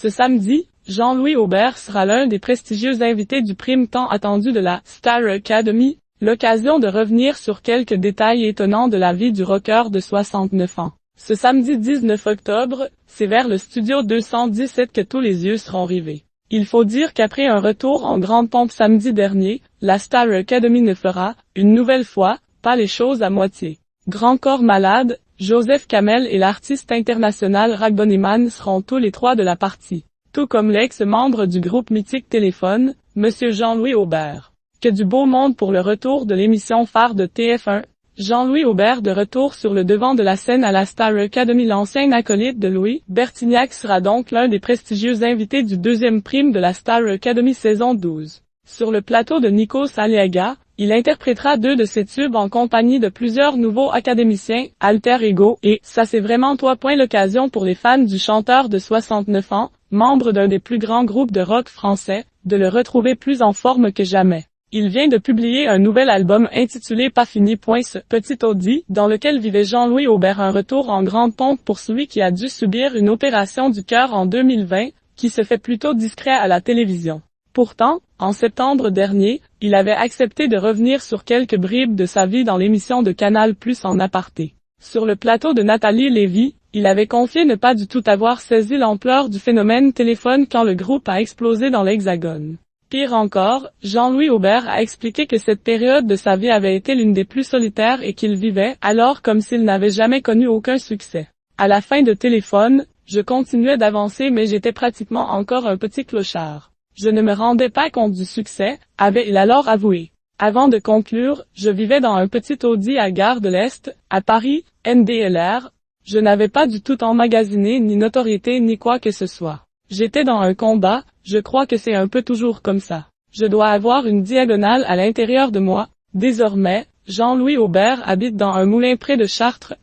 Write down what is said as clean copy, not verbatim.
Ce samedi, Jean-Louis Aubert sera l'un des prestigieux invités du prime tant attendu de la Star Academy, l'occasion de revenir sur quelques détails étonnants de la vie du rocker de 69 ans. Ce samedi 19 octobre, c'est vers le studio 217 que tous les yeux seront rivés. Il faut dire qu'après un retour en grande pompe samedi dernier, la Star Academy ne fera, une nouvelle fois, pas les choses à moitié. Grand corps malade, Joseph Kamel et l'artiste international Ragboniman seront tous les trois de la partie. Tout comme l'ex-membre du groupe mythique Téléphone, Monsieur Jean-Louis Aubert. Que du beau monde pour le retour de l'émission phare de TF1. Jean-Louis Aubert de retour sur le devant de la scène à la Star Academy. L'ancien acolyte de Louis Bertignac sera donc l'un des prestigieux invités du deuxième prime de la Star Academy saison 12. Sur le plateau de Nikos Aliaga, il interprétera deux de ses tubes en compagnie de plusieurs nouveaux académiciens, Alter Ego et Ça c'est vraiment toi. L'occasion pour les fans du chanteur de 69 ans, membre d'un des plus grands groupes de rock français, de le retrouver plus en forme que jamais. Il vient de publier un nouvel album intitulé Pas fini. Ce petit audit, dans lequel vivait Jean-Louis Aubert un retour en grande pompe pour celui qui a dû subir une opération du cœur en 2020, qui se fait plutôt discret à la télévision. Pourtant, en septembre dernier, il avait accepté de revenir sur quelques bribes de sa vie dans l'émission de Canal+ en aparté. Sur le plateau de Nathalie Lévy, il avait confié ne pas du tout avoir saisi l'ampleur du phénomène Téléphone quand le groupe a explosé dans l'Hexagone. Pire encore, Jean-Louis Aubert a expliqué que cette période de sa vie avait été l'une des plus solitaires et qu'il vivait alors comme s'il n'avait jamais connu aucun succès. À la fin de Téléphone, je continuais d'avancer mais j'étais pratiquement encore un petit clochard. Je ne me rendais pas compte du succès, avait-il alors avoué. Avant de conclure, je vivais dans un petit Audi à Gare de l'Est, à Paris, NDLR. Je n'avais pas du tout emmagasiné ni notoriété ni quoi que ce soit. J'étais dans un combat, je crois que c'est un peu toujours comme ça. Je dois avoir une diagonale à l'intérieur de moi. Désormais, Jean-Louis Aubert habite dans un moulin près de Chartres,